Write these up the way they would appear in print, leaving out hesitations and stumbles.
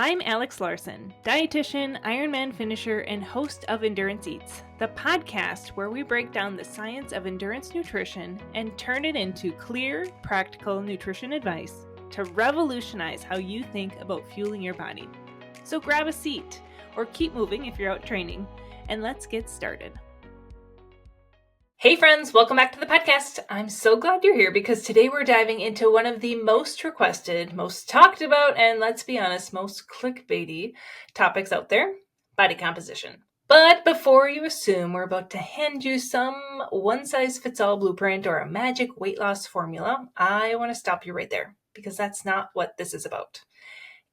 I'm Alex Larson, dietitian, Ironman finisher, and host of Endurance Eats, the podcast where we break down the science of endurance nutrition and turn it into clear, practical nutrition advice to revolutionize how you think about fueling your body. So grab a seat, or keep moving if you're out training, and let's get started. Hey friends, welcome back to the podcast. I'm so glad you're here because today we're diving into one of the most requested, most talked about, and let's be honest, most clickbaity topics out there, body composition. But before you assume we're about to hand you some one-size-fits-all blueprint or a magic weight loss formula, I want to stop you right there because that's not what this is about.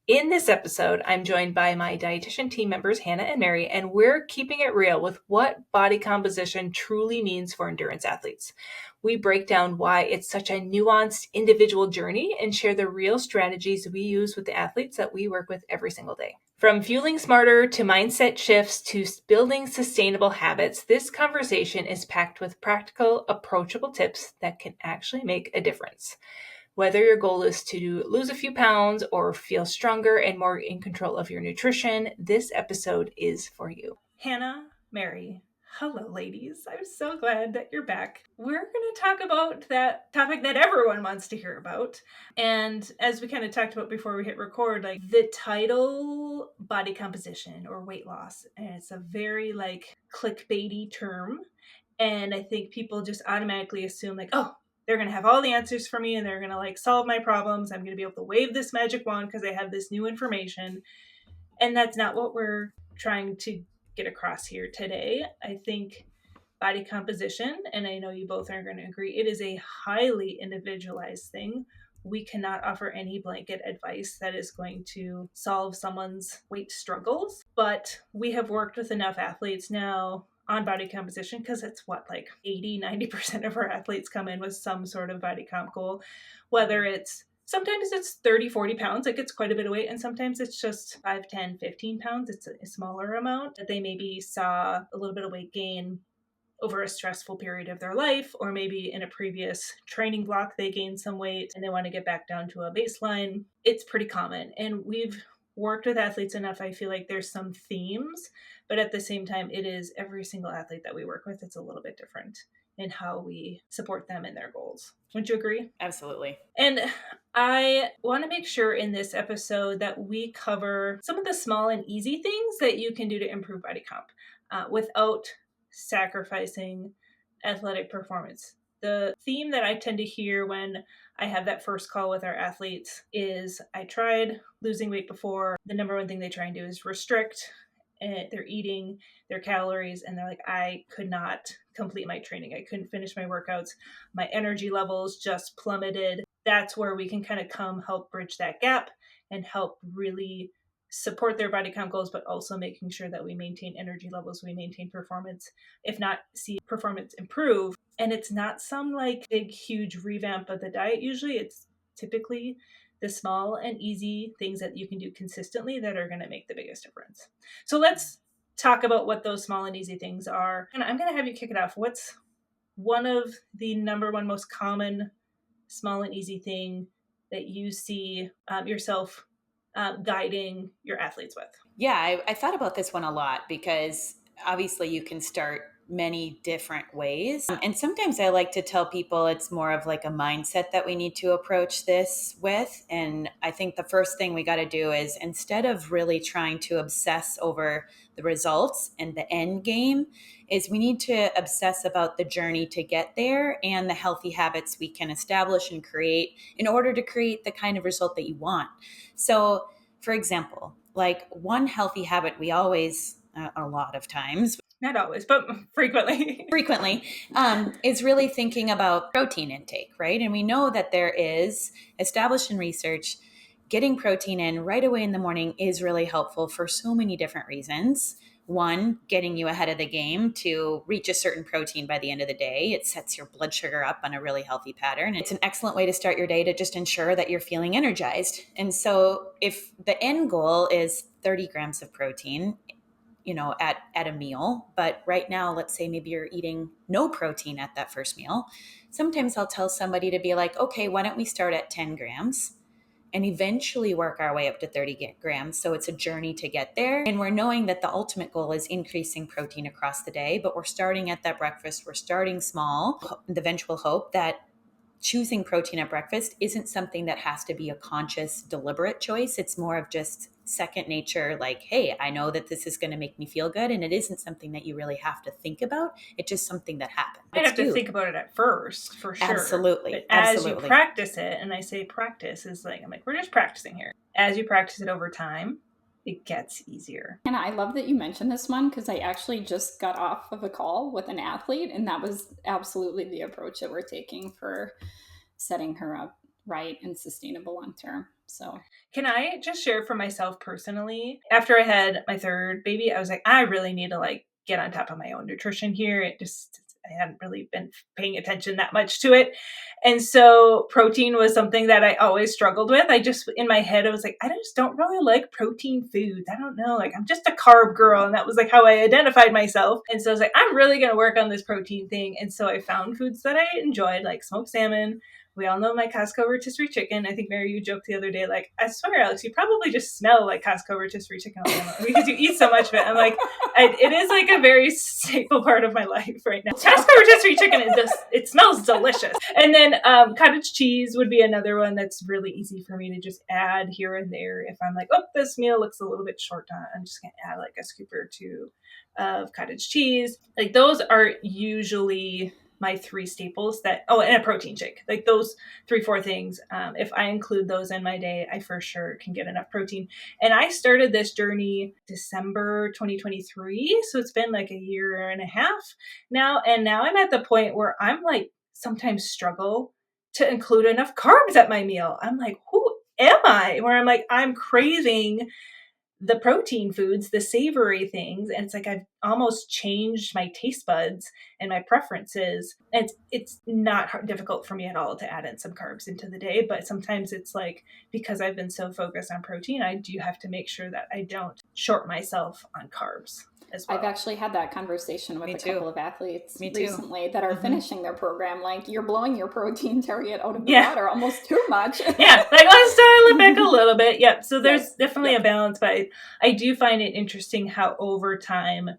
In this episode, I'm joined by my dietitian team members, Hannah and Mary, and we're keeping it real with what body composition truly means for endurance athletes. We break down why it's such a nuanced individual journey and share the real strategies we use with the athletes that we work with every single day. From fueling smarter to mindset shifts to building sustainable habits, this conversation is packed with practical, approachable tips that can actually make a difference. Whether your goal is to lose a few pounds or feel stronger and more in control of your nutrition, this episode is for you. Hannah, Mary, hello ladies. I'm so glad that you're back. We're going to talk about that topic that everyone wants to hear about. And as we kind of talked about before we hit record, like the title body composition or weight loss, and it's a very like clickbaity term. And I think people just automatically assume like, oh, they're going to have all the answers for me and they're going to like solve my problems. I'm going to be able to wave this magic wand because I have this new information. And that's not what we're trying to get across here today. I think body composition, and I know you both are going to agree, it is a highly individualized thing. We cannot offer any blanket advice that is going to solve someone's weight struggles, but we have worked with enough athletes now on body composition because it's what, like 80-90% of our athletes come in with some sort of body comp goal, whether it's sometimes it's 30-40 pounds, like it's quite a bit of weight, and sometimes it's just 5-10-15 pounds. It's a smaller amount that they maybe saw a little bit of weight gain over a stressful period of their life, or maybe in a previous training block they gained some weight and they want to get back down to a baseline. It's pretty common, and we've worked with athletes enough. I feel like there's some themes, but at the same time, it is every single athlete that we work with, it's a little bit different in how we support them in their goals. Wouldn't you agree? Absolutely. And I want to make sure in this episode that we cover some of the small and easy things that you can do to improve body comp without sacrificing athletic performance. The theme that I tend to hear when I have that first call with our athletes is, I tried losing weight before. The number one thing they try and do is restrict their eating, their calories, and they're like, I could not complete my training. I couldn't finish my workouts. My energy levels just plummeted. That's where we can kind of come help bridge that gap and help really support their body comp goals, but also making sure that we maintain energy levels, we maintain performance, if not see performance improve. And it's not some like big, huge revamp of the diet. Usually it's typically the small and easy things that you can do consistently that are going to make the biggest difference. So let's talk about what those small and easy things are. And I'm going to have you kick it off. What's one of the number one most common small and easy thing that you see yourself guiding your athletes with? Yeah, I thought about this one a lot because obviously you can start many different ways. And sometimes I like to tell people it's more of like a mindset that we need to approach this with. And I think the first thing we got to do is, instead of really trying to obsess over the results and the end game, is we need to obsess about the journey to get there and the healthy habits we can establish and create in order to create the kind of result that you want. So, for example, like one healthy habit we always, a lot of times, not always, but frequently, is really thinking about protein intake, right? And we know that there is, established in research, getting protein in right away in the morning is really helpful for so many different reasons. One, getting you ahead of the game to reach a certain protein by the end of the day. It sets your blood sugar up on a really healthy pattern. It's an excellent way to start your day to just ensure that you're feeling energized. And so if the end goal is 30 grams of protein, at a meal, but right now, let's say maybe you're eating no protein at that first meal. Sometimes I'll tell somebody to be like, okay, why don't we start at 10 grams? and eventually work our way up to 30 grams. So it's a journey to get there. And we're knowing that the ultimate goal is increasing protein across the day, but we're starting at that breakfast. We're starting small. The eventual hope that choosing protein at breakfast isn't something that has to be a conscious, deliberate choice. It's more of just second nature, like, hey, I know that this is going to make me feel good. And it isn't something that you really have to think about. It's just something that happens. I have to think about it at first, for sure. Absolutely. But as you practice it, and I say practice is like, I'm like, we're just practicing here. As you practice it over time, it gets easier. And I love that you mentioned this one, because I actually just got off of a call with an athlete, and that was absolutely the approach that we're taking for setting her up right and sustainable long term. So can I just share for myself personally? After I had my third baby, I was like, I really need to like get on top of my own nutrition here. I hadn't really been paying attention that much to it. And so protein was something that I always struggled with. I just, in my head, I was like, I just don't really like protein foods. I don't know. Like, I'm just a carb girl. And that was like how I identified myself. And so I was like, I'm really going to work on this protein thing. And so I found foods that I enjoyed, like smoked salmon. We all know my Costco rotisserie chicken. I think, Mary, you joked the other day, like, I swear, Alex, you probably just smell like Costco rotisserie chicken all day long because you eat so much of it. I'm like, it is like a very staple part of my life right now. Costco rotisserie chicken, it smells delicious. And then cottage cheese would be another one that's really easy for me to just add here and there. If I'm like, oh, this meal looks a little bit short on, I'm just going to add like a scoop or two of cottage cheese. Like those are usually my three staples and a protein shake, like those 3-4 things. If I include those in my day, I for sure can get enough protein. And I started this journey December 2023. So it's been like a year and a half now. And now I'm at the point where I'm like, sometimes struggle to include enough carbs at my meal. I'm like, who am I? Where I'm like, I'm craving the protein foods, the savory things. And it's like, I've almost changed my taste buds and my preferences. And it's not difficult for me at all to add in some carbs into the day. But sometimes it's like, because I've been so focused on protein, I do have to make sure that I don't short myself on carbs as well. I've actually had that conversation with couple of athletes recently that are finishing their program. Like, you're blowing your protein target out of the water almost too much. Yeah, like, let's dial it back a little bit. Yep. So there's definitely a balance, but I do find it interesting how over time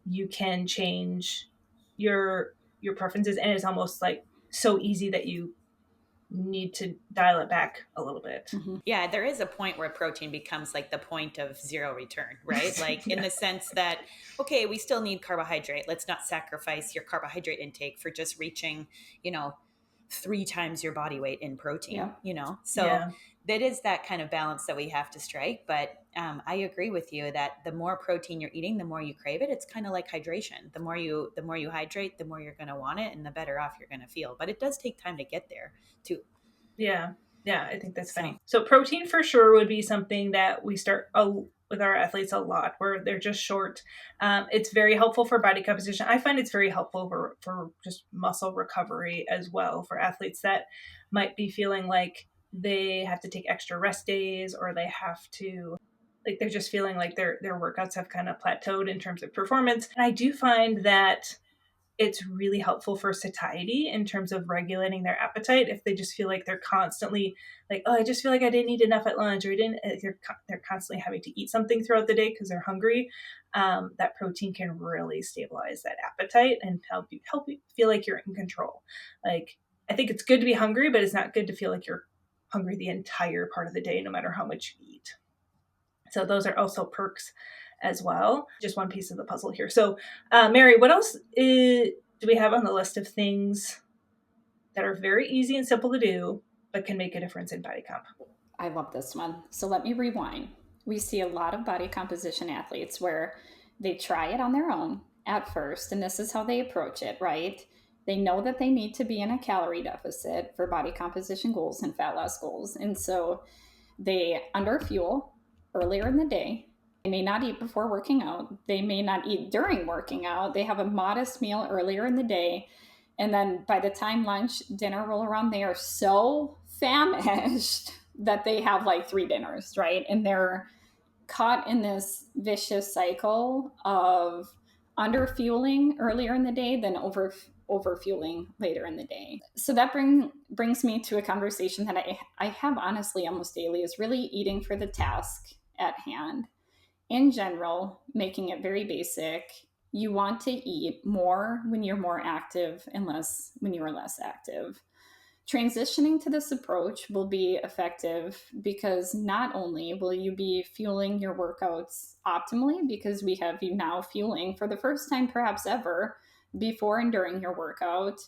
you can change your preferences, and it's almost like so easy that you need to dial it back a little bit. Mm-hmm. Yeah, there is a point where protein becomes like the point of zero return, right? Like in the sense that, okay, we still need carbohydrate. Let's not sacrifice your carbohydrate intake for just reaching, 3 times your body weight in protein, So that is that kind of balance that we have to strike. But I agree with you that the more protein you're eating, the more you crave it. It's kind of like hydration. The more you hydrate, the more you're going to want it, and the better off you're going to feel. But it does take time to get there too. Yeah, I think that's funny. So protein for sure would be something that we start with our athletes a lot, where they're just short. It's very helpful for body composition. I find it's very helpful for just muscle recovery as well, for athletes that might be feeling like they have to take extra rest days, or they have to, like, they're just feeling like their workouts have kind of plateaued in terms of performance. And I do find that it's really helpful for satiety in terms of regulating their appetite. If they just feel like they're constantly like, oh, I just feel like I didn't eat enough at lunch, or they're constantly having to eat something throughout the day because they're hungry, that protein can really stabilize that appetite and help you feel like you're in control. Like, I think it's good to be hungry, but it's not good to feel like you're hungry the entire part of the day, no matter how much you eat. So those are also perks as well. Just one piece of the puzzle here. So, Mary, what else do we have on the list of things that are very easy and simple to do, but can make a difference in body comp? I love this one. So let me rewind. We see a lot of body composition athletes where they try it on their own at first, and this is how they approach it, right? They know that they need to be in a calorie deficit for body composition goals and fat loss goals. And so they underfuel earlier in the day. They may not eat before working out. They may not eat during working out. They have a modest meal earlier in the day. And then by the time lunch, dinner roll around, they are so famished that they have like 3 dinners, right? And they're caught in this vicious cycle of underfueling earlier in the day, then overfueling later in the day. So that brings me to a conversation that I have honestly almost daily, is really eating for the task at hand. In general, making it very basic, you want to eat more when you're more active and less when you are less active. Transitioning to this approach will be effective because not only will you be fueling your workouts optimally, because we have you now fueling for the first time perhaps ever before and during your workout,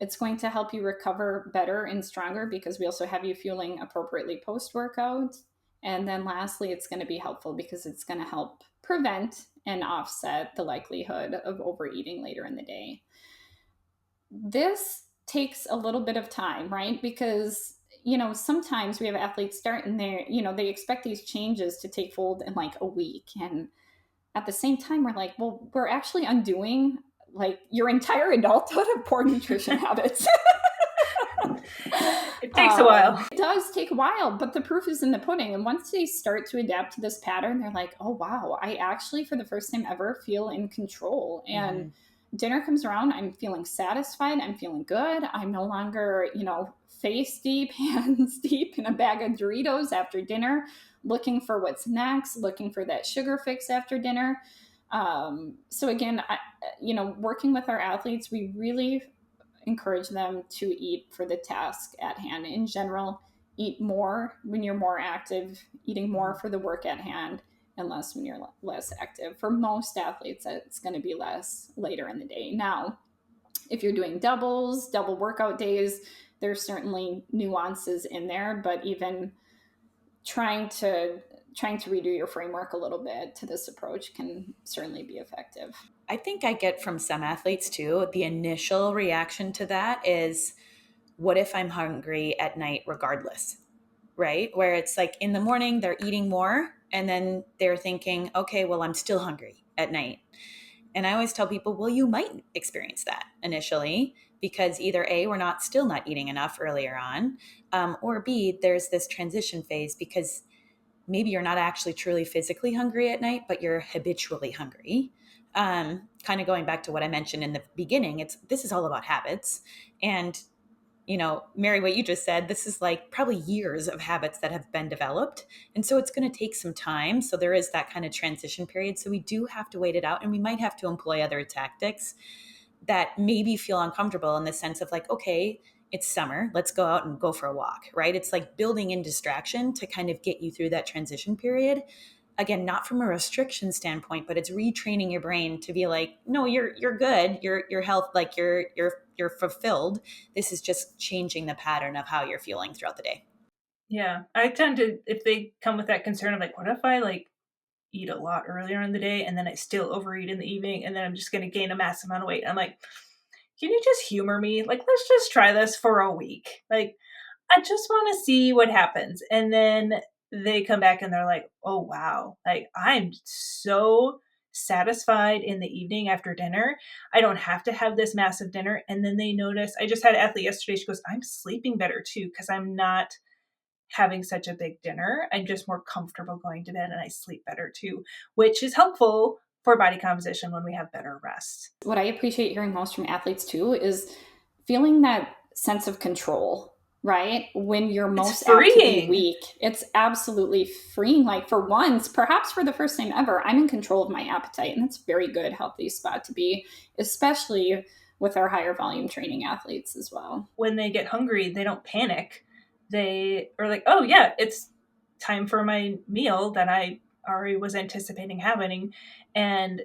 it's going to help you recover better and stronger because we also have you fueling appropriately post-workout. And then lastly, it's going to be helpful because it's going to help prevent and offset the likelihood of overeating later in the day. This takes a little bit of time, right? Because, sometimes we have athletes start and they expect these changes to take hold in like a week. And at the same time, we're like, well, we're actually undoing like your entire adulthood of poor nutrition habits. It takes a while. It does take a while, but the proof is in the pudding. And once they start to adapt to this pattern, they're like, oh, wow, I actually, for the first time ever, feel in control. And dinner comes around, I'm feeling satisfied. I'm feeling good. I'm no longer, face deep, hands deep in a bag of Doritos after dinner, looking for what's next, looking for that sugar fix after dinner. So again, working with our athletes, we really encourage them to eat for the task at hand. In general, eat more when you're more active, eating more for the work at hand, and less when you're less active. For most athletes, it's going to be less later in the day. Now, if you're doing double workout days, there's certainly nuances in there, but even trying to redo your framework a little bit to this approach can certainly be effective. I think I get from some athletes too, the initial reaction to that is, what if I'm hungry at night regardless, right? Where it's like in the morning, they're eating more and then they're thinking, okay, well, I'm still hungry at night. And I always tell people, well, you might experience that initially because either A, we're still not eating enough earlier on, or B, there's this transition phase because maybe you're not actually truly physically hungry at night, but you're habitually hungry. Kind of going back to what I mentioned in the beginning, this is all about habits. And, Mary, what you just said, this is like probably years of habits that have been developed. And so it's going to take some time. So there is that kind of transition period. So we do have to wait it out, and we might have to employ other tactics that maybe feel uncomfortable in the sense of like, okay, it's summer, let's go out and go for a walk, right? It's like building in distraction to kind of get you through that transition period. Again, not from a restriction standpoint, but it's retraining your brain to be like, no, you're good. Your health, like you're fulfilled. This is just changing the pattern of how you're feeling throughout the day. Yeah. I tend to, if they come with that concern of like, what if I like eat a lot earlier in the day and then I still overeat in the evening and then I'm just going to gain a massive amount of weight? I'm like, can you just humor me? Like, let's just try this for a week. Like, I just want to see what happens. And then they come back and they're like, oh, wow. Like, I'm so satisfied in the evening after dinner. I don't have to have this massive dinner. And then they notice, I just had an athlete yesterday. She goes, I'm sleeping better too, because I'm not having such a big dinner. I'm just more comfortable going to bed and I sleep better too, which is helpful for body composition when we have better rest. What I appreciate hearing most from athletes too is feeling that sense of control, right? When you're most actively weak, it's absolutely freeing. Like for once, perhaps for the first time ever, I'm in control of my appetite. And that's a very good, healthy spot to be, especially with our higher volume training athletes as well. When they get hungry, they don't panic. They are like, oh yeah, it's time for my meal that I already was anticipating having. And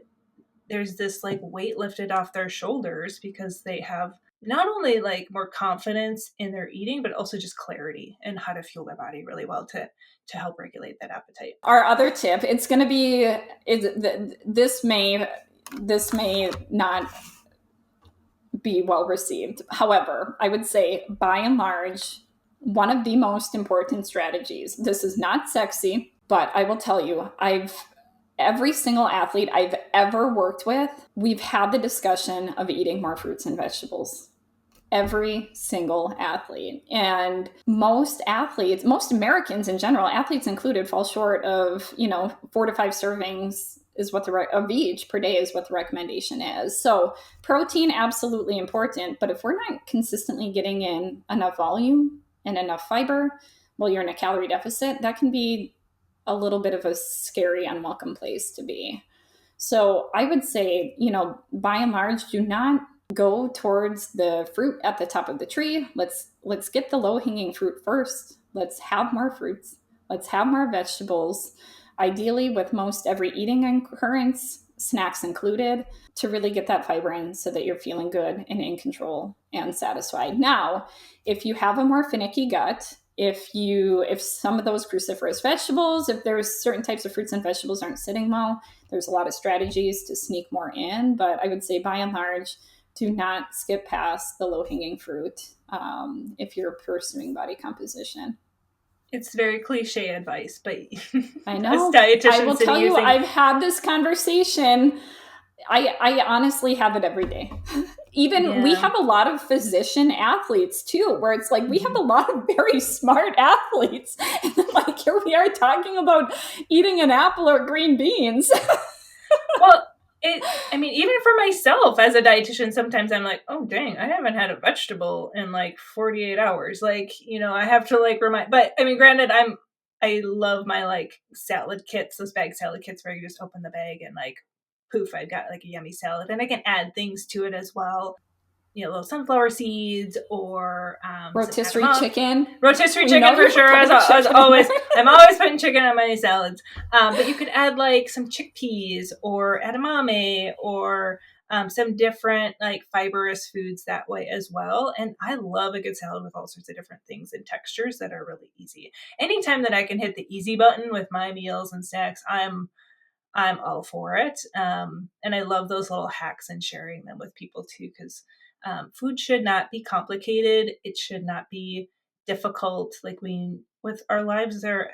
there's this like weight lifted off their shoulders because they have not only like more confidence in their eating, but also just clarity and how to fuel their body really well to help regulate that appetite. Our other tip, it's going to be, this may not be well received. However, I would say by and large, one of the most important strategies, this is not sexy, but I will tell you, every single athlete I've ever worked with, we've had the discussion of eating more fruits and vegetables. Every single athlete. And most athletes, most Americans in general, athletes included, fall short of, 4 to 5 servings is what of each per day is what the recommendation is. So protein, absolutely important. But if we're not consistently getting in enough volume and enough fiber while you're in a calorie deficit, that can be a little bit of a scary, unwelcome place to be. So I would say, by and large, do not go towards the fruit at the top of the tree. Let's get the low-hanging fruit first. Let's have more fruits. Let's have more vegetables, ideally with most every eating occurrence, snacks included, to really get that fiber in so that you're feeling good and in control and satisfied. Now, if you have a more finicky gut, if some of those cruciferous vegetables, if there's certain types of fruits and vegetables aren't sitting well, there's a lot of strategies to sneak more in. But I would say by and large, do not skip past the low-hanging fruit if you're pursuing body composition. It's very cliche advice, but I know. As dietitians, I will tell you, I've had this conversation. I honestly have it every day. Even we have a lot of physician athletes too, where it's like we have a lot of very smart athletes. And then like here we are talking about eating an apple or green beans. Well, even for myself as a dietitian, sometimes I'm like, oh, dang, I haven't had a vegetable in like 48 hours. Like, I have to like remind, but I mean, granted, I love my like salad kits, those bag salad kits where you just open the bag and like, poof, I've got like a yummy salad, and I can add things to it as well. Little sunflower seeds or rotisserie chicken. Rotisserie chicken for sure. As always, I'm always putting chicken on my salads. But you could add like some chickpeas or edamame or some different like fibrous foods that way as well. And I love a good salad with all sorts of different things and textures that are really easy. Anytime that I can hit the easy button with my meals and snacks, I'm all for it. And I love those little hacks and sharing them with people too, because food should not be complicated. It should not be difficult. Like with our lives, they're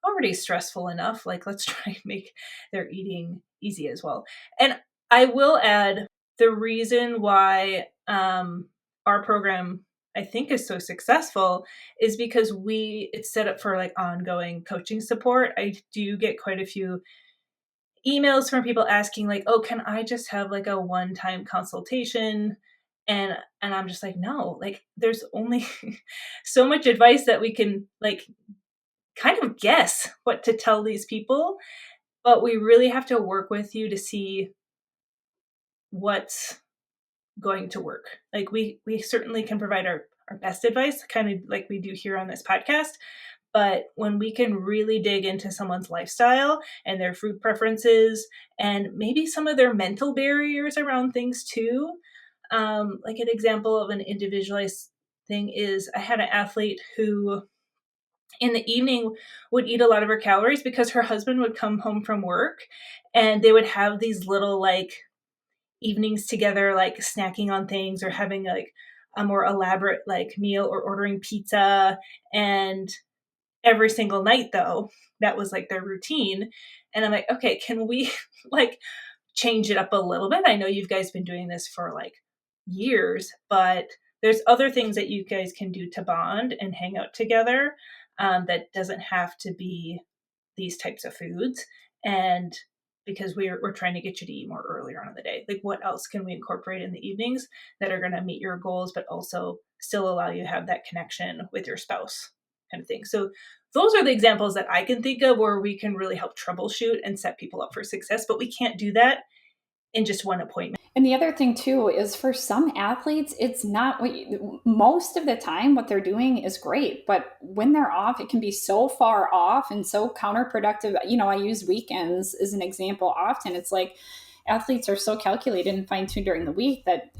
already stressful enough. Like let's try and make their eating easy as well. And I will add the reason why our program I think is so successful is because it's set up for like ongoing coaching support. I do get quite a few emails from people asking like, oh, can I just have like a one-time consultation? And I'm just like, no, like there's only so much advice that we can like kind of guess what to tell these people, but we really have to work with you to see what's going to work. Like we certainly can provide our best advice, kind of like we do here on this podcast. But when we can really dig into someone's lifestyle and their food preferences and maybe some of their mental barriers around things too, like an example of an individualized thing is I had an athlete who in the evening would eat a lot of her calories because her husband would come home from work and they would have these little like evenings together, like snacking on things or having like a more elaborate like meal or ordering pizza. And every single night though, that was like their routine. And I'm like, okay, can we like change it up a little bit? I know you guys been doing this for like years, but there's other things that you guys can do to bond and hang out together that doesn't have to be these types of foods. And because we're trying to get you to eat more earlier on in the day, like what else can we incorporate in the evenings that are going to meet your goals, but also still allow you to have that connection with your spouse kind of thing. So those are the examples that I can think of where we can really help troubleshoot and set people up for success, but we can't do that in just one appointment. And the other thing too is for some athletes, it's not most of the time what they're doing is great, but when they're off, it can be so far off and so counterproductive. I use weekends as an example often. It's like athletes are so calculated and fine-tuned during the week that,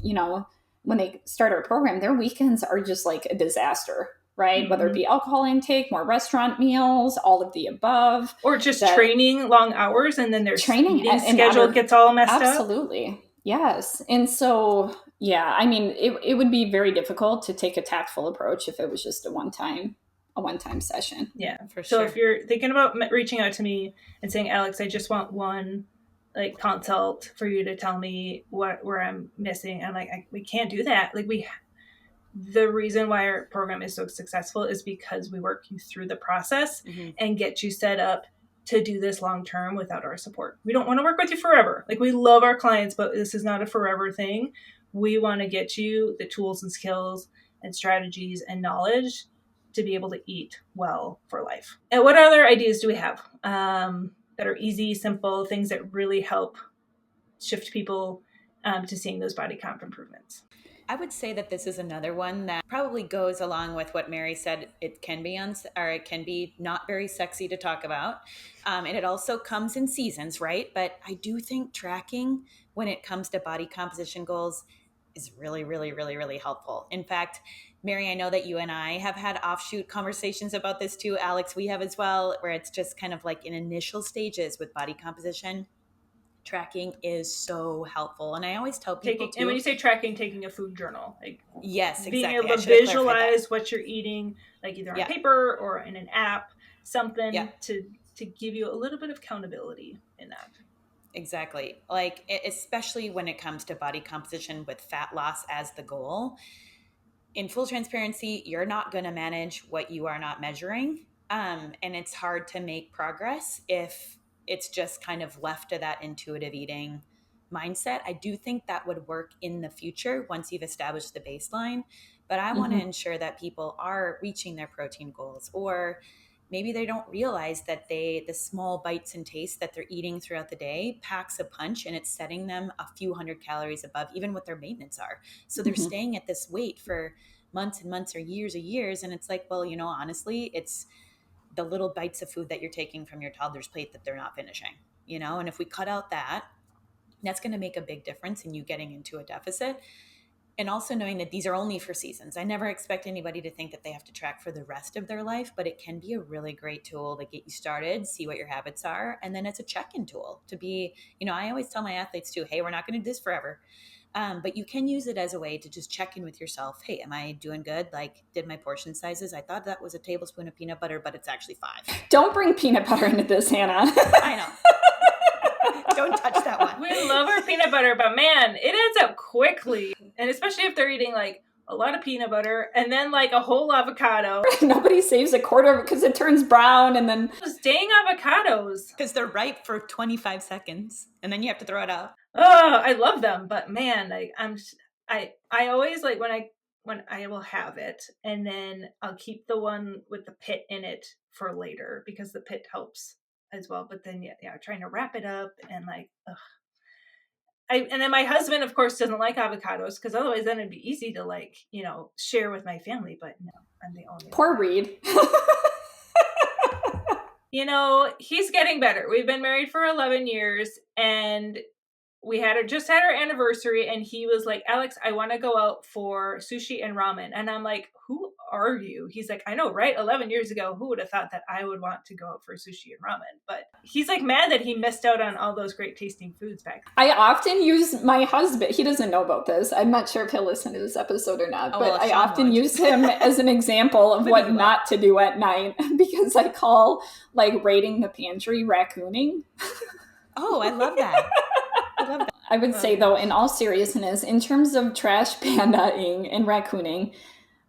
when they start our program, their weekends are just like a disaster. Right? Mm-hmm. Whether it be alcohol intake, more restaurant meals, all of the above. Or just training long hours and then their eating schedule gets all messed up. Absolutely. Yes. And so, yeah, I mean, it would be very difficult to take a tactful approach if it was just a one-time session. Yeah, for sure. So if you're thinking about reaching out to me and saying, Alex, I just want one like consult for you to tell me where I'm missing. I'm like, we can't do that. Like the reason why our program is so successful is because we work you through the process and get you set up to do this long term without our support. We don't want to work with you forever. Like, we love our clients, but this is not a forever thing. We want to get you the tools and skills and strategies and knowledge to be able to eat well for life. And what other ideas do we have that are easy, simple, things that really help shift people to seeing those body comp improvements? I would say that this is another one that probably goes along with what Mary said. It can be it can be not very sexy to talk about, and it also comes in seasons, right? But I do think tracking when it comes to body composition goals is really, really, really, really helpful. In fact, Mary, I know that you and I have had offshoot conversations about this too. Alex, we have as well, where it's just kind of like in initial stages with body composition. Tracking is so helpful. And I always tell people and when you say tracking, taking a food journal, like, yes, exactly. Being able to visualize what you're eating, like either on paper or in an app, something to give you a little bit of accountability in that. Exactly. Like, especially when it comes to body composition with fat loss as the goal. In full transparency, you're not going to manage what you are not measuring. And it's hard to make progress if it's just kind of left to that intuitive eating mindset. I do think that would work in the future once you've established the baseline, but I want to ensure that people are reaching their protein goals, or maybe they don't realize that the small bites and tastes that they're eating throughout the day packs a punch, and it's setting them a few hundred calories above even what their maintenance are. So they're staying at this weight for months and months or years. And it's like, well, honestly, it's the little bites of food that you're taking from your toddler's plate that they're not finishing, and if we cut out that, that's going to make a big difference in you getting into a deficit. And also knowing that these are only for seasons. I never expect anybody to think that they have to track for the rest of their life, but it can be a really great tool to get you started, see what your habits are. And then it's a check-in tool to be, I always tell my athletes too, hey, we're not going to do this forever. But you can use it as a way to just check in with yourself. Hey, am I doing good? Like, did my portion sizes? I thought that was a tablespoon of peanut butter, but it's actually 5. Don't bring peanut butter into this, Hannah. I know. Don't touch that one. We love our peanut butter, but man, it ends up quickly. And especially if they're eating like a lot of peanut butter and then like a whole avocado. Nobody saves a quarter of it because it turns brown, and then those dang avocados. Because they're ripe for 25 seconds and then you have to throw it out. Oh, I love them, but man, like I always like when I will have it, and then I'll keep the one with the pit in it for later because the pit helps as well. But then trying to wrap it up and like, ugh. And then my husband, of course, doesn't like avocados because otherwise then it'd be easy to like, share with my family. But no, I'm the only poor Reed. He's getting better. We've been married for 11 years, and we just had our anniversary, and he was like, Alex, I want to go out for sushi and ramen. And I'm like, who are you? He's like, I know, right? 11 years ago, who would have thought that I would want to go out for sushi and ramen? But he's like mad that he missed out on all those great tasting foods back then. I often use my husband. He doesn't know about this. I'm not sure if he'll listen to this episode or not, but I often use him as an example of what not to do at night, because I call like raiding the pantry raccooning. Oh, I love that. I would say, though, in all seriousness, in terms of trash pandaing and raccooning,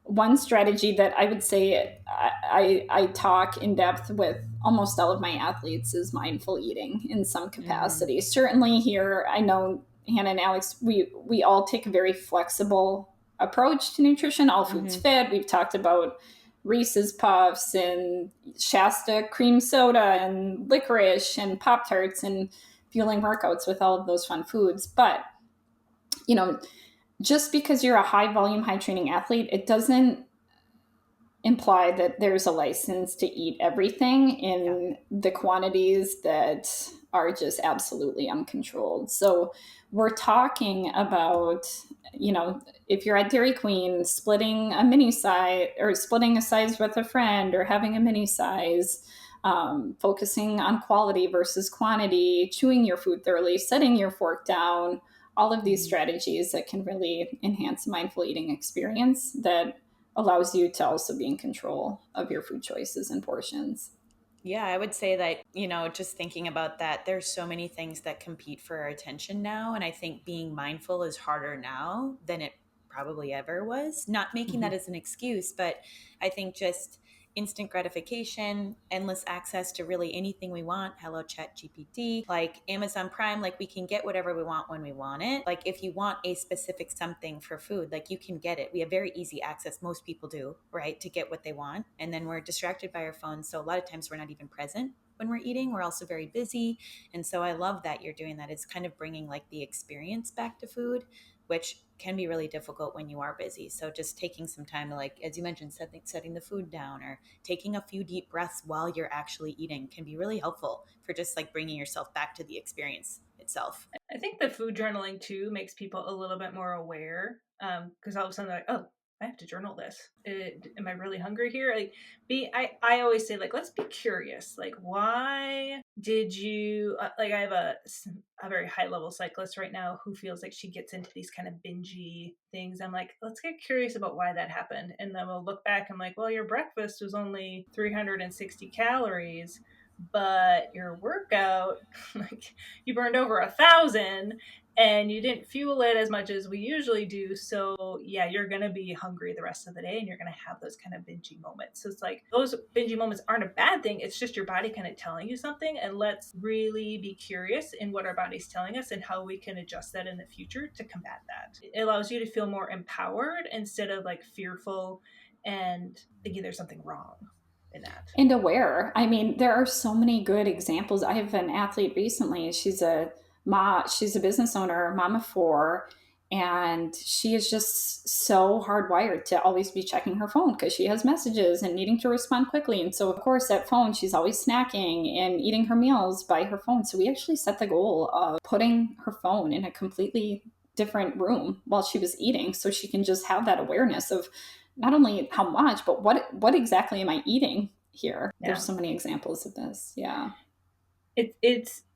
one strategy that I would say I talk in depth with almost all of my athletes is mindful eating in some capacity. Certainly here, I know Hannah and Alex, we all take a very flexible approach to nutrition. All foods fit. We've talked about Reese's Puffs and Shasta cream soda and licorice and Pop-Tarts and fueling workouts with all of those fun foods. But, just because you're a high volume, high training athlete, it doesn't imply that there's a license to eat everything in the quantities that are just absolutely uncontrolled. So we're talking about, if you're at Dairy Queen, splitting a mini size or splitting a size with a friend or having a mini size, focusing on quality versus quantity, chewing your food thoroughly, setting your fork down, all of these strategies that can really enhance the mindful eating experience that allows you to also be in control of your food choices and portions. Yeah, I would say that, just thinking about that, there's so many things that compete for our attention now. And I think being mindful is harder now than it probably ever was. Not making that as an excuse, but I think just instant gratification, endless access to really anything we want. Hello, Chat GPT, like Amazon Prime, like we can get whatever we want when we want it. Like if you want a specific something for food, like you can get it. We have very easy access. Most people do, right? To get what they want. And then we're distracted by our phones. So a lot of times we're not even present when we're eating. We're also very busy. And so I love that you're doing that. It's kind of bringing like the experience back to food, which can be really difficult when you are busy. So just taking some time to, like, as you mentioned, setting the food down or taking a few deep breaths while you're actually eating can be really helpful for just like bringing yourself back to the experience itself. I think the food journaling too makes people a little bit more aware, because all of a sudden they're like, oh, I have to journal this. Am I really hungry here? Like, I always say, like, let's be curious. Like, why did you, like, I have a very high level cyclist right now who feels like she gets into these kind of bingey things. I'm like, let's get curious about why that happened. And then we'll look back and like, well, your breakfast was only 360 calories, but your workout, like, you burned over 1,000 and you didn't fuel it as much as we usually do. So yeah, you're going to be hungry the rest of the day and you're going to have those kind of bingey moments. So it's like those bingey moments aren't a bad thing. It's just your body kind of telling you something. And let's really be curious in what our body's telling us and how we can adjust that in the future to combat that. It allows you to feel more empowered instead of like fearful and thinking there's something wrong in that. And aware. I mean, there are so many good examples. I have an athlete recently. She's a business owner, mom of four, and she is just so hardwired to always be checking her phone because she has messages and needing to respond quickly. And so, of course, that phone, she's always snacking and eating her meals by her phone. So we actually set the goal of putting her phone in a completely different room while she was eating so she can just have that awareness of not only how much, but what exactly am I eating here. Yeah. There's so many examples of this. Yeah.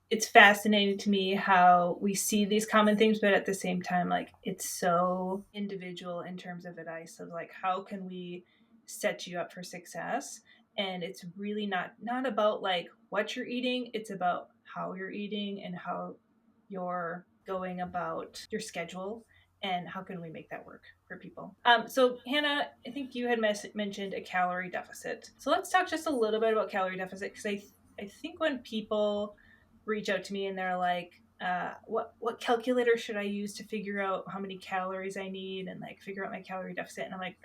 It's fascinating to me how we see these common themes, but at the same time, like, it's so individual in terms of advice of like, how can we set you up for success? And it's really not about like what you're eating. It's about how you're eating and how you're going about your schedule and how can we make that work for people. So Hannah, I think you had mentioned a calorie deficit. So let's talk just a little bit about calorie deficit, because I think when people reach out to me and they're like, what calculator should I use to figure out how many calories I need and like figure out my calorie deficit? And I'm like,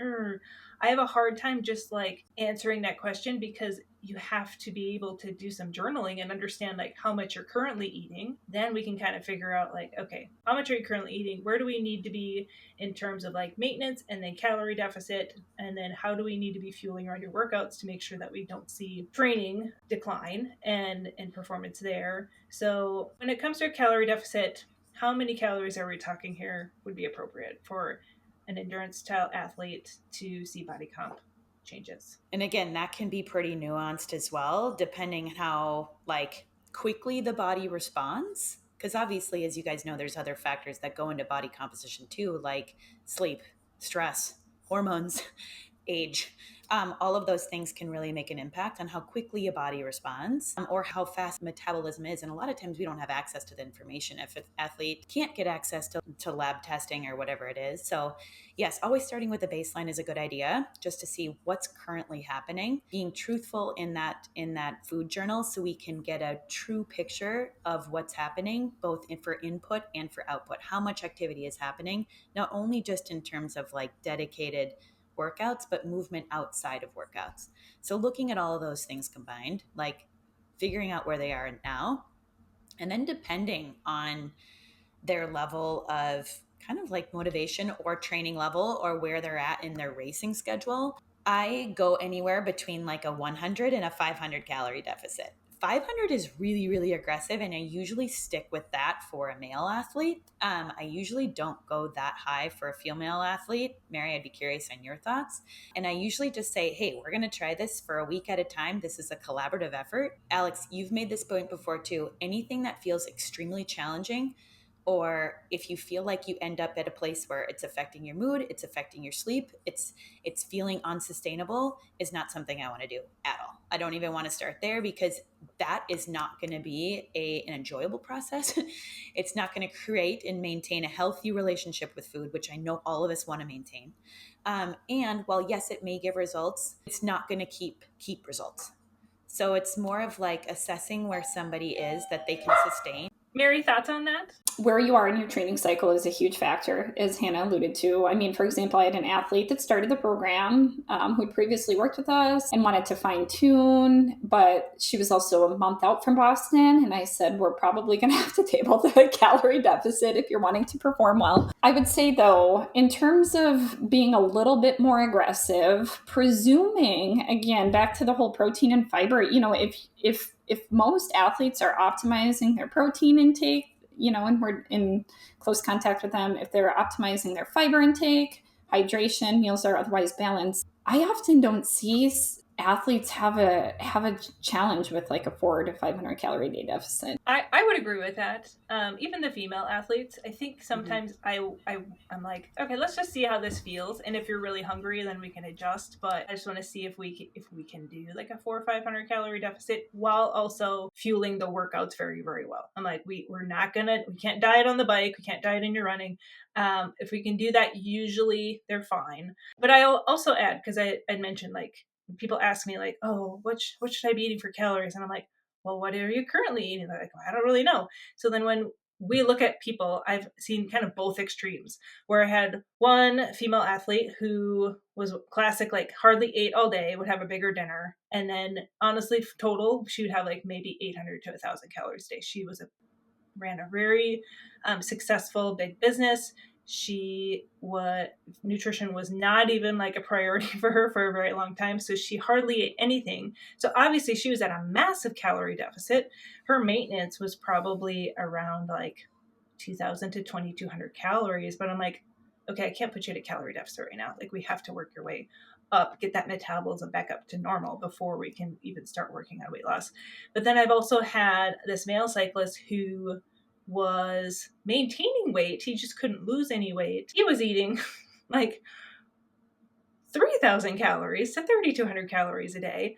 I have a hard time just like answering that question, because you have to be able to do some journaling and understand like how much you're currently eating. Then we can kind of figure out like, okay, how much are you currently eating? Where do we need to be in terms of like maintenance and then calorie deficit? And then how do we need to be fueling around your workouts to make sure that we don't see training decline and performance there? So when it comes to a calorie deficit, how many calories are we talking here would be appropriate for an endurance style athlete to see body comp changes? And again, that can be pretty nuanced as well, depending how like quickly the body responds. Because obviously, as you guys know, there's other factors that go into body composition too, like sleep, stress, hormones, age. All of those things can really make an impact on how quickly a body responds, or how fast metabolism is. And a lot of times we don't have access to the information if an athlete can't get access to lab testing or whatever it is. So yes, always starting with a baseline is a good idea, just to see what's currently happening, being truthful in that food journal so we can get a true picture of what's happening, both for input and for output, how much activity is happening, not only just in terms of like dedicated workouts, but movement outside of workouts. So looking at all of those things combined, like figuring out where they are now, and then depending on their level of kind of like motivation or training level or where they're at in their racing schedule, I go anywhere between like a 100 and a 500 calorie deficit. 500 is really, really aggressive, and I usually stick with that for a male athlete. I usually don't go that high for a female athlete. Mary, I'd be curious on your thoughts. And I usually just say, hey, we're going to try this for a week at a time. This is a collaborative effort. Alex, you've made this point before too. Anything that feels extremely challenging, or if you feel like you end up at a place where it's affecting your mood, it's affecting your sleep, it's feeling unsustainable, is not something I want to do at all. I don't even want to start there, because that is not going to be an enjoyable process. It's not going to create and maintain a healthy relationship with food, which I know all of us want to maintain. And while yes, it may give results, it's not going to keep results. So it's more of like assessing where somebody is that they can sustain. Mary, thoughts on that? Where you are in your training cycle is a huge factor, as Hannah alluded to. I mean, for example, I had an athlete that started the program who'd previously worked with us and wanted to fine tune, but she was also a month out from Boston. And I said, we're probably going to have to table the calorie deficit if you're wanting to perform well. I would say, though, in terms of being a little bit more aggressive, presuming, again, back to the whole protein and fiber, if most athletes are optimizing their protein intake, and we're in close contact with them, if they're optimizing their fiber intake, hydration, meals are otherwise balanced, I often don't see athletes have a challenge with like a 400 to 500 calorie day deficit. I would agree with that. Even the female athletes, I think sometimes I'm like, okay, let's just see how this feels, and if you're really hungry, then we can adjust. But I just want to see if we can do like a 400 or 500 calorie deficit while also fueling the workouts very, very well. I'm like, we can't diet on the bike, we can't diet in your running. If we can do that, usually they're fine. But I'll also add, because I mentioned, like, people ask me like, oh, what should I be eating for calories? And I'm like, well, what are you currently eating? They're like, well, I don't really know. So then when we look at people, I've seen kind of both extremes, where I had one female athlete who was classic, like hardly ate all day, would have a bigger dinner. And then honestly, total, she would have like maybe 800 to 1,000 calories a day. She ran a very successful big business. Nutrition was not even like a priority for her for a very long time. So she hardly ate anything. So obviously she was at a massive calorie deficit. Her maintenance was probably around like 2,000 to 2,200 calories. But I'm like, okay, I can't put you at a calorie deficit right now. Like, we have to work your way up, get that metabolism back up to normal before we can even start working on weight loss. But then I've also had this male cyclist who was maintaining weight. He just couldn't lose any weight. He was eating like 3,000 calories to 3,200 calories a day.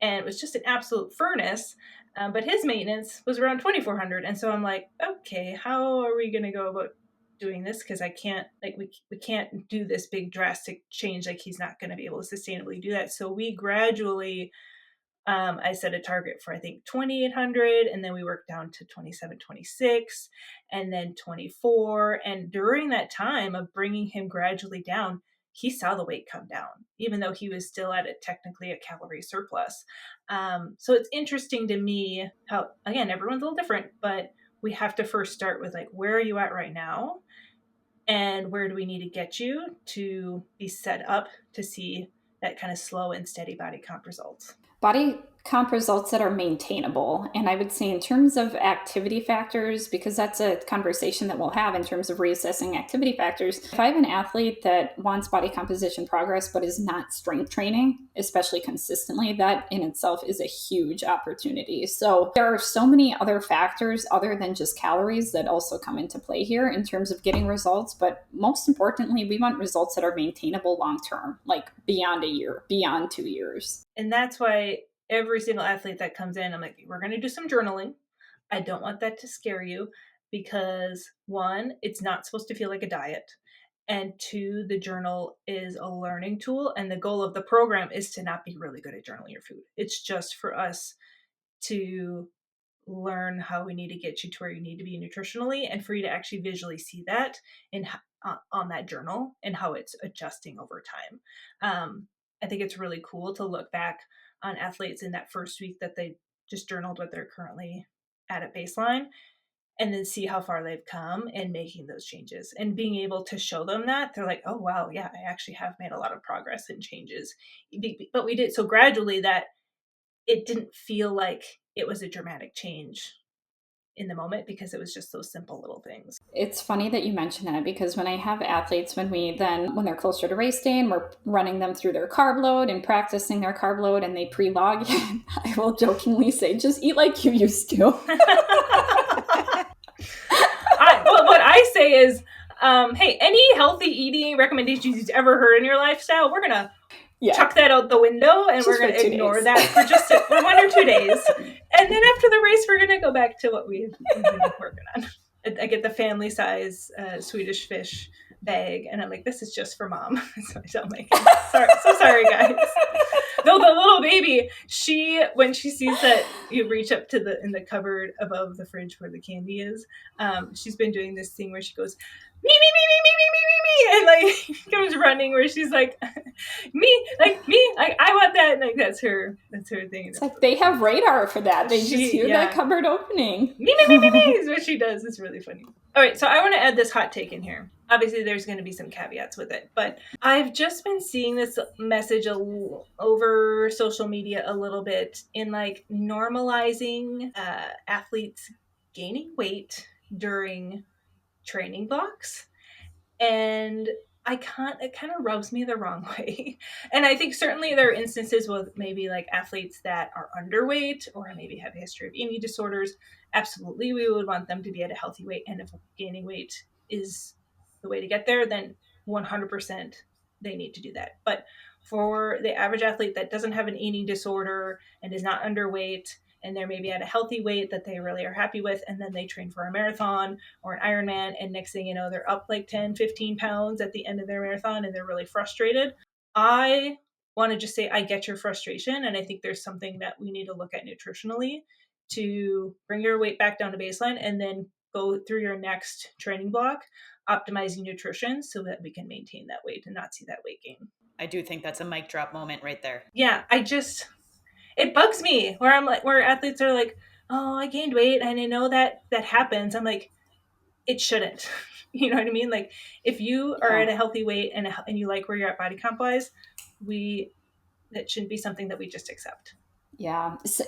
And it was just an absolute furnace. But his maintenance was around 2,400. And so I'm like, okay, how are we going to go about doing this? Because I can't, like, we can't do this big drastic change. Like, he's not going to be able to sustainably do that. So we gradually, I set a target for, I think, 2,800, and then we worked down to 27, 26, and then 24. And during that time of bringing him gradually down, he saw the weight come down, even though he was still at technically a calorie surplus. So it's interesting to me how, again, everyone's a little different, but we have to first start with, like, where are you at right now? And where do we need to get you to be set up to see that kind of slow and steady body comp results? Body comp results that are maintainable. And I would say, in terms of activity factors, because that's a conversation that we'll have in terms of reassessing activity factors. If I have an athlete that wants body composition progress but is not strength training, especially consistently, that in itself is a huge opportunity. So there are so many other factors other than just calories that also come into play here in terms of getting results. But most importantly, we want results that are maintainable long term, like beyond a year, beyond 2 years. And that's why every single athlete that comes in, I'm like, we're going to do some journaling. I don't want that to scare you, because one, it's not supposed to feel like a diet. And two, the journal is a learning tool. And the goal of the program is to not be really good at journaling your food. It's just for us to learn how we need to get you to where you need to be nutritionally, and for you to actually visually see that on that journal and how it's adjusting over time. I think it's really cool to look back on athletes in that first week that they just journaled what they're currently at baseline, and then see how far they've come in making those changes, and being able to show them that they're like, oh, wow, yeah, I actually have made a lot of progress and changes. But we did so gradually that it didn't feel like it was a dramatic change in the moment, because it was just those simple little things. It's funny that you mention that, because when I have athletes, when they're closer to race day and we're running them through their carb load and practicing their carb load and they pre-log in, I will jokingly say, just eat like you used to. say is, hey, any healthy eating recommendations you've ever heard in your lifestyle, we're going to chuck that out the window, and we're going to ignore that for just for 1 or 2 days. And then after the race, we're going to go back to what we've been working on. I get the family size Swedish fish bag, and I'm like, this is just for mom. So I don't make it. Sorry, guys. Though the little baby, when she sees that you reach up to in the cupboard above the fridge where the candy is, she's been doing this thing where she goes, me, me, me, me, me, me, me, me, me, and like comes running where she's like, me, I want that, and like that's her thing. It's like they have radar for that. They just hear that cupboard opening. Me, me, me, me, me is what she does. It's really funny. All right, so I want to add this hot take in here. Obviously, there's going to be some caveats with it, but I've just been seeing this message over social media a little bit in like normalizing athletes gaining weight during training blocks. And it kind of rubs me the wrong way. And I think certainly there are instances with maybe like athletes that are underweight or maybe have a history of eating disorders. Absolutely, we would want them to be at a healthy weight. And if gaining weight is the way to get there, then 100% they need to do that. But for the average athlete that doesn't have an eating disorder and is not underweight, and they're maybe at a healthy weight that they really are happy with, and then they train for a marathon or an Ironman, and next thing you know, they're up like 10, 15 pounds at the end of their marathon, and they're really frustrated. I want to just say, I get your frustration, and I think there's something that we need to look at nutritionally to bring your weight back down to baseline, and then go through your next training block, optimizing nutrition so that we can maintain that weight and not see that weight gain. I do think that's a mic drop moment right there. Yeah, it bugs me where athletes are like, oh, I gained weight and I know that happens. I'm like, it shouldn't. You know what I mean? Like if you are at a healthy weight and you like where you're at body comp wise, that shouldn't be something that we just accept. Yeah. So,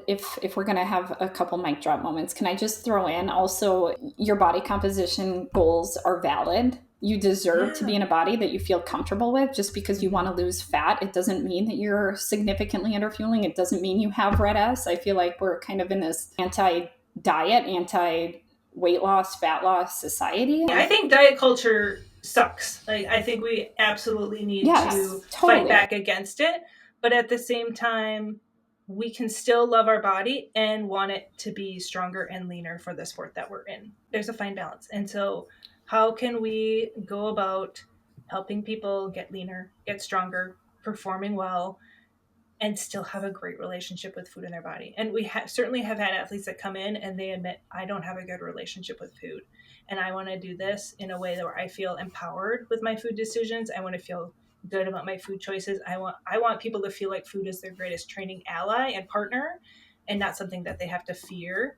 if we're going to have a couple mic drop moments, can I just throw in also your body composition goals are valid. You deserve to be in a body that you feel comfortable with. Just because you want to lose fat, it doesn't mean that you're significantly underfueling. It doesn't mean you have red S. I feel like we're kind of in this anti-diet, anti-weight loss, fat loss society. Yeah, I think diet culture sucks. Like I think we absolutely need to fight back against it. But at the same time, we can still love our body and want it to be stronger and leaner for the sport that we're in. There's a fine balance. And so how can we go about helping people get leaner, get stronger, performing well, and still have a great relationship with food in their body? And we certainly have had athletes that come in and they admit, I don't have a good relationship with food. And I want to do this in a way that where I feel empowered with my food decisions. I want to feel good about my food choices. I want people to feel like food is their greatest training ally and partner, and not something that they have to fear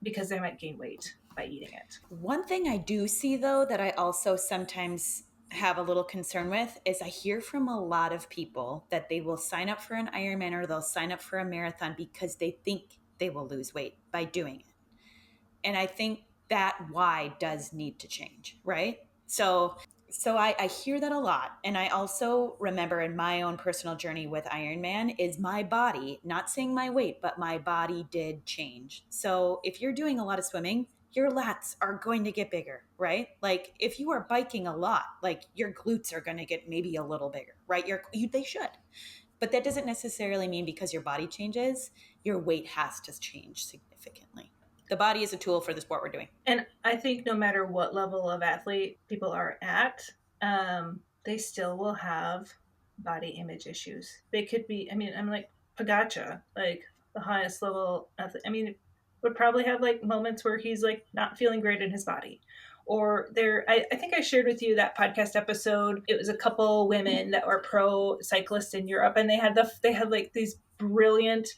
because they might gain weight by eating it. One thing I do see though that I also sometimes have a little concern with is I hear from a lot of people that they will sign up for an Ironman or they'll sign up for a marathon because they think they will lose weight by doing it. And I think that why does need to change, right? So I hear that a lot. And I also remember in my own personal journey with Ironman is my body, not saying my weight, but my body did change. So if you're doing a lot of swimming, your lats are going to get bigger, right? Like if you are biking a lot, like your glutes are going to get maybe a little bigger, right? They should. But that doesn't necessarily mean because your body changes, your weight has to change significantly. The body is a tool for the sport we're doing. And I think no matter what level of athlete people are at, they still will have body image issues. They could be, I'm like Pogacar, like the highest level athlete. Would probably have like moments where he's like not feeling great in his body. Or I think I shared with you that podcast episode. It was a couple women that were pro cyclists in Europe, and they had like these brilliant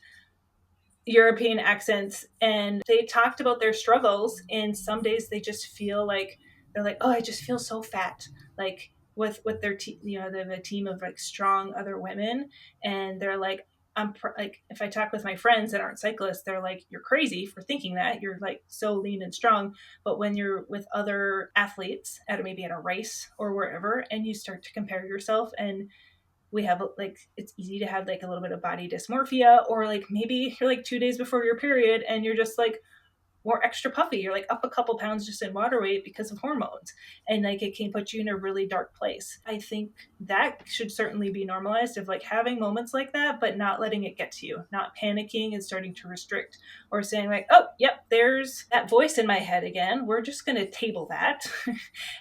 European accents, and they talked about their struggles, and some days they just feel like they're like, oh, I just feel so fat, like with their they have a team of like strong other women, and they're like, like if I talk with my friends that aren't cyclists, they're like, you're crazy for thinking that, you're like so lean and strong. But when you're with other athletes maybe at a race or wherever, and you start to compare yourself, and we have like, it's easy to have like a little bit of body dysmorphia, or like maybe you're like 2 days before your period and you're just like, more extra puffy. You're like up a couple pounds just in water weight because of hormones. And like it can put you in a really dark place. I think that should certainly be normalized, of like having moments like that, but not letting it get to you, not panicking and starting to restrict, or saying like, oh, yep, there's that voice in my head again. We're just going to table that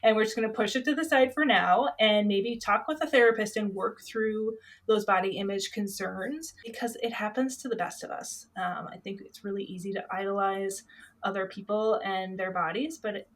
and we're just going to push it to the side for now, and maybe talk with a therapist and work through those body image concerns, because it happens to the best of us. I think it's really easy to idolize other people and their bodies, but it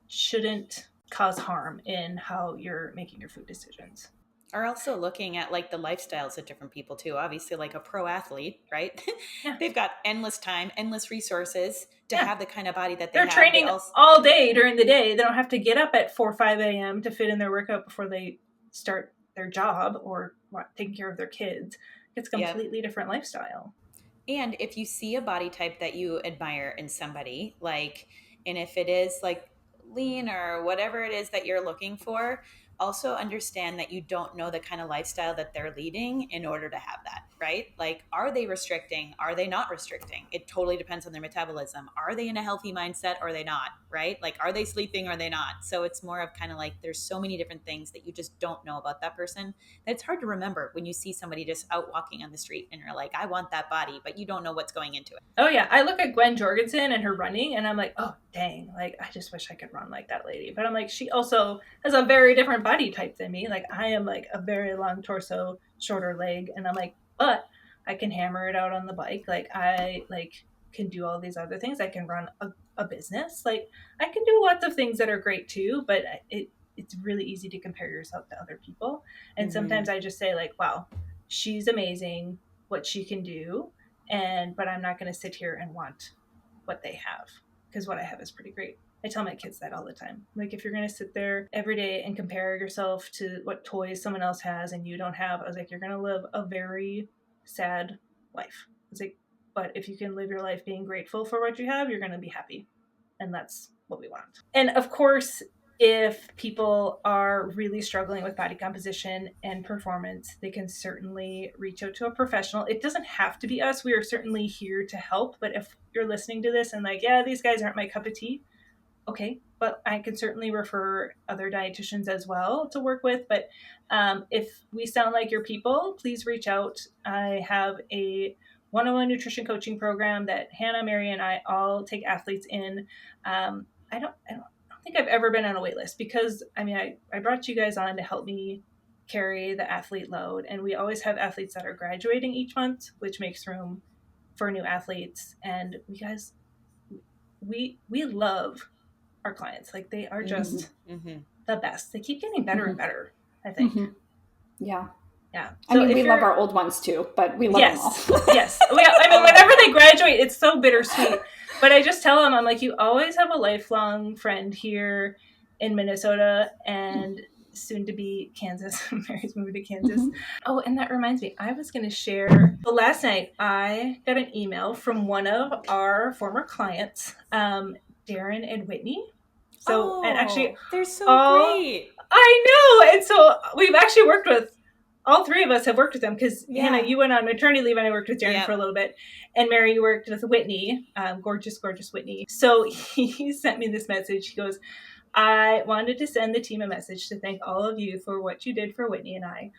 shouldn't cause harm in how you're making your food decisions. Are also looking at like the lifestyles of different people too. Obviously, like a pro athlete, right? Yeah. They've got endless time, endless resources to Yeah. have the kind of body that They're have. training all day during the day. They don't have to get up at 4 or 5 a.m. to fit in their workout before they start their job or taking care of their kids. It's a completely different lifestyle. And if you see a body type that you admire in somebody, like, and if it is like lean or whatever it is that you're looking for, also understand that you don't know the kind of lifestyle that they're leading in order to have that, right? Like, are they restricting? Are they not restricting? It totally depends on their metabolism. Are they in a healthy mindset or are they not, right? Like, are they sleeping or are they not? So it's more of kind of like, there's so many different things that you just don't know about that person. That it's hard to remember when you see somebody just out walking on the street and you're like, I want that body, but you don't know what's going into it. Oh yeah, I look at Gwen Jorgensen and her running and I'm like, oh dang, like I just wish I could run like that lady. But I'm like, she also has a very different body type than me. Like I am like a very long torso, shorter leg, and I'm like, but I can hammer it out on the bike. Like I like can do all these other things. I can run a business. Like I can do lots of things that are great too, but it's really easy to compare yourself to other people. And sometimes I just say like, wow, she's amazing, what she can do. But I'm not going to sit here and want what they have, because what I have is pretty great. I tell my kids that all the time. Like, if you're going to sit there every day and compare yourself to what toys someone else has and you don't have, I was like, you're going to live a very sad life. I was like, but if you can live your life being grateful for what you have, you're going to be happy. And that's what we want. And of course, if people are really struggling with body composition and performance, they can certainly reach out to a professional. It doesn't have to be us. We are certainly here to help. But if you're listening to this and like, yeah, these guys aren't my cup of tea, okay, but I can certainly refer other dietitians as well to work with. But if we sound like your people, please reach out. I have a one-on-one nutrition coaching program that Hannah, Mary, and I all take athletes in. I don't think I've ever been on a wait list, because I mean, I brought you guys on to help me carry the athlete load, and we always have athletes that are graduating each month, which makes room for new athletes. And we love our clients. Like they are just the best. They keep getting better and better, I think. Yeah. Yeah. So I mean, we love our old ones too, but we love them all. Yes. I mean, whenever they graduate, it's so bittersweet. But I just tell them, I'm like, you always have a lifelong friend here in Minnesota and soon to be Kansas. Mary's moving to Kansas. Oh, and that reminds me, I was going to share. Well, last night I got an email from one of our former clients, Darren and Whitney. So, and actually, they're so great. I know. And so we've actually worked with, all three of us have worked with them, because Hannah, you went on maternity leave and I worked with Darren for a little bit. And Mary, you worked with Whitney, gorgeous Whitney. So he sent me this message. He goes, I wanted to send the team a message to thank all of you for what you did for Whitney and I.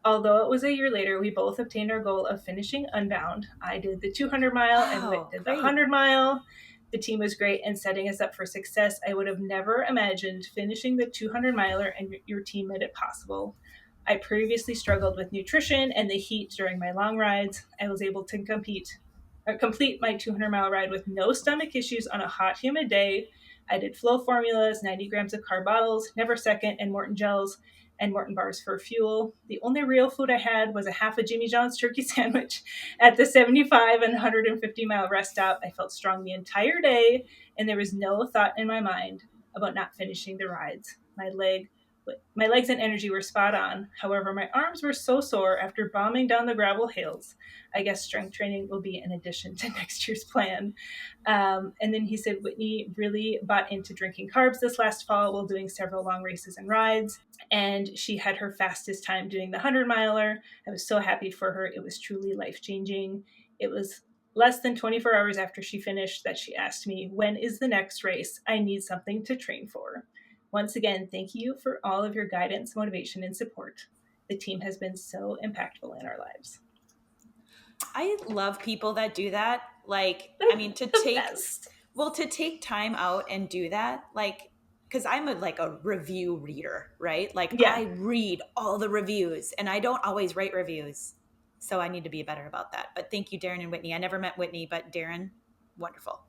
Although it was a year later, we both obtained our goal of finishing Unbound. I did the 200 mile and Whit did the 100 mile. The team was great and setting us up for success. I would have never imagined finishing the 200 miler, and your team made it possible. I previously struggled with nutrition and the heat during my long rides. I was able to complete my 200-mile ride with no stomach issues on a hot, humid day. I did flow formulas, 90 grams of carb bottles, Never Second, and Morton gels, and Morton bars for fuel. The only real food I had was a half a Jimmy John's turkey sandwich at the 75 and 150-mile rest stop. I felt strong the entire day, and there was no thought in my mind about not finishing the rides. My legs and energy were spot on. However, my arms were so sore after bombing down the gravel hills. I guess strength training will be an addition to next year's plan. And then he said Whitney really bought into drinking carbs this last fall while doing several long races and rides. And she had her fastest time doing the 100-miler. I was so happy for her. It was truly life-changing. It was less than 24 hours after she finished that she asked me, when is the next race? I need something to train for. Once again, thank you for all of your guidance, motivation, and support. The team has been so impactful in our lives. I love people that do that. Like, I mean, to take time out and do that, like, because I'm like a review reader, right? Like, Yeah. I read all the reviews and I don't always write reviews. So I need to be better about that. But thank you, Darren and Whitney. I never met Whitney, but Darren, wonderful.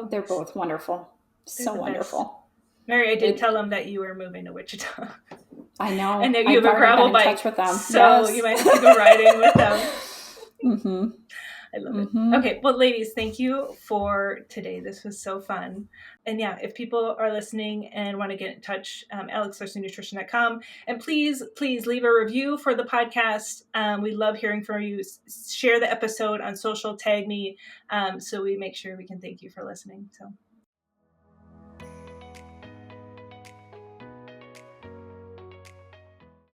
They're both wonderful. So wonderful. Best. Mary, I did tell them that you were moving to Wichita. I know. And that you have a gravel bike. Touch with them. So you might have to go riding with them. Mm-hmm. I love it. Okay, well, ladies, thank you for today. This was so fun. And yeah, if people are listening and want to get in touch, alexlarsennutrition.com. And please leave a review for the podcast. We love hearing from you. Share the episode on social, tag me, so we make sure we can thank you for listening. So